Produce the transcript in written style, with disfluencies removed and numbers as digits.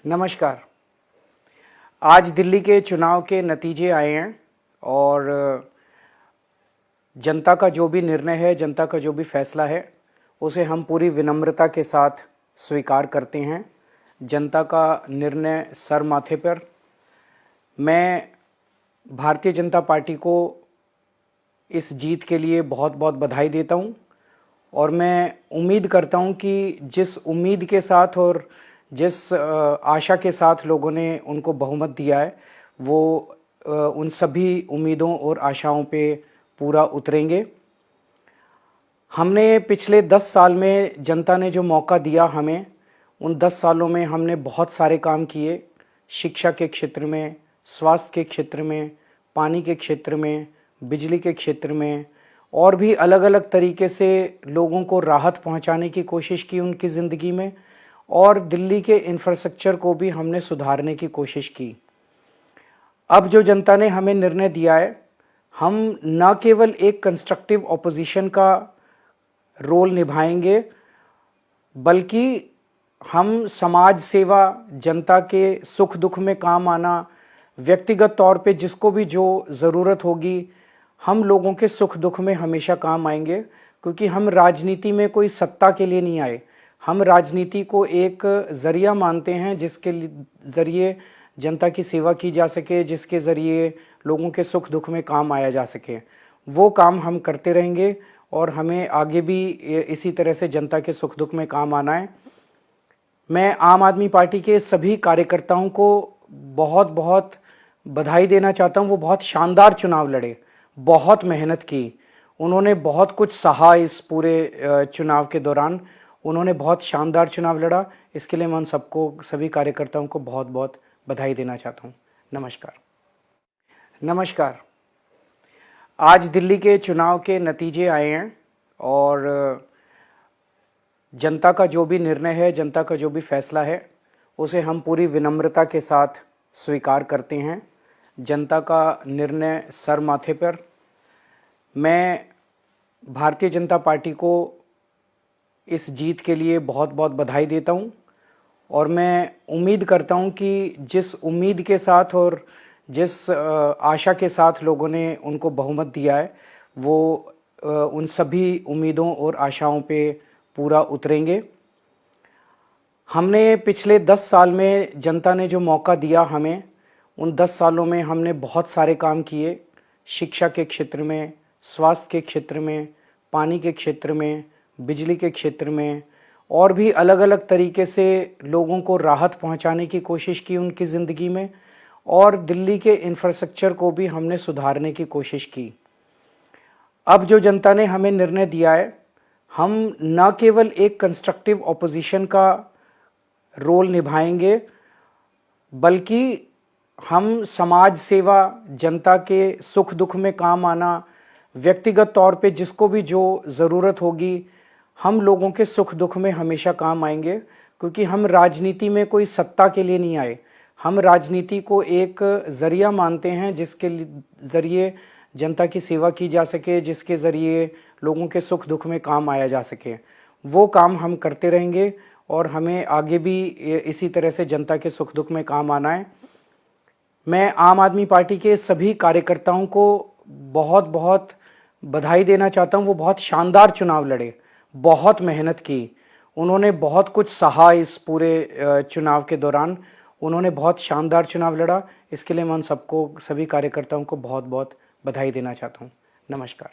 नमस्कार। आज दिल्ली के चुनाव के नतीजे आए हैं और जनता का जो भी निर्णय है, जनता का जो भी फैसला है, उसे हम पूरी विनम्रता के साथ स्वीकार करते हैं। जनता का निर्णय सर माथे पर। मैं भारतीय जनता पार्टी को इस जीत के लिए बहुत बहुत बधाई देता हूं और मैं उम्मीद करता हूं कि जिस उम्मीद के साथ और जिस आशा के साथ लोगों ने उनको बहुमत दिया है, वो उन सभी उम्मीदों और आशाओं पे पूरा उतरेंगे। हमने पिछले 10 साल में जनता ने जो मौका दिया हमें, उन 10 सालों में हमने बहुत सारे काम किए। शिक्षा के क्षेत्र में, स्वास्थ्य के क्षेत्र में, पानी के क्षेत्र में, बिजली के क्षेत्र में और भी अलग अलग तरीके से लोगों को राहत पहुंचाने की कोशिश की उनकी ज़िंदगी में, और दिल्ली के इंफ्रास्ट्रक्चर को भी हमने सुधारने की कोशिश की। अब जो जनता ने हमें निर्णय दिया है, हम न केवल एक कंस्ट्रक्टिव ऑपोजिशन का रोल निभाएंगे, बल्कि हम समाज सेवा, जनता के सुख दुख में काम आना, व्यक्तिगत तौर पे जिसको भी जो ज़रूरत होगी, हम लोगों के सुख दुख में हमेशा काम आएंगे। क्योंकि हम राजनीति में कोई सत्ता के लिए नहीं आए, हम राजनीति को एक ज़रिया मानते हैं जिसके ज़रिए जनता की सेवा की जा सके, जिसके ज़रिए लोगों के सुख दुख में काम आया जा सके। वो काम हम करते रहेंगे और हमें आगे भी इसी तरह से जनता के सुख दुख में काम आना है। मैं आम आदमी पार्टी के सभी कार्यकर्ताओं को बहुत बहुत बधाई देना चाहता हूं। वो बहुत शानदार चुनाव लड़े, बहुत मेहनत की, उन्होंने बहुत कुछ सहा इस पूरे चुनाव के दौरान। उन्होंने बहुत शानदार चुनाव लड़ा। इसके लिए मैं उन सबको, सभी कार्यकर्ताओं को बहुत बहुत बधाई देना चाहता हूं। नमस्कार। आज दिल्ली के चुनाव के नतीजे आए हैं और जनता का जो भी निर्णय है, जनता का जो भी फैसला है, उसे हम पूरी विनम्रता के साथ स्वीकार करते हैं। जनता का निर्णय सर माथे पर। मैं भारतीय जनता पार्टी को इस जीत के लिए बहुत बहुत बधाई देता हूं और मैं उम्मीद करता हूं कि जिस उम्मीद के साथ और जिस आशा के साथ लोगों ने उनको बहुमत दिया है, वो उन सभी उम्मीदों और आशाओं पे पूरा उतरेंगे। हमने पिछले 10 साल में जनता ने जो मौका दिया हमें, उन 10 सालों में हमने बहुत सारे काम किए। शिक्षा के क्षेत्र में, स्वास्थ्य के क्षेत्र में, पानी के क्षेत्र में, बिजली के क्षेत्र में और भी अलग अलग तरीके से लोगों को राहत पहुंचाने की कोशिश की उनकी ज़िंदगी में, और दिल्ली के इंफ्रास्ट्रक्चर को भी हमने सुधारने की कोशिश की। अब जो जनता ने हमें निर्णय दिया है, हम न केवल एक कंस्ट्रक्टिव ऑपोजिशन का रोल निभाएंगे, बल्कि हम समाज सेवा, जनता के सुख दुख में काम आना, व्यक्तिगत तौर पे जिसको भी जो ज़रूरत होगी, हम लोगों के सुख दुख में हमेशा काम आएंगे। क्योंकि हम राजनीति में कोई सत्ता के लिए नहीं आए, हम राजनीति को एक ज़रिया मानते हैं जिसके ज़रिए जनता की सेवा की जा सके, जिसके ज़रिए लोगों के सुख दुख में काम आया जा सके। वो काम हम करते रहेंगे और हमें आगे भी इसी तरह से जनता के सुख दुख में काम आना है। मैं आम आदमी पार्टी के सभी कार्यकर्ताओं को बहुत बहुत बधाई देना चाहता हूं। वो बहुत शानदार चुनाव लड़े, बहुत मेहनत की, उन्होंने बहुत कुछ सहा इस पूरे चुनाव के दौरान। उन्होंने बहुत शानदार चुनाव लड़ा। इसके लिए मैं उन सबको, सभी कार्यकर्ताओं को बहुत बहुत बधाई देना चाहता हूं। नमस्कार।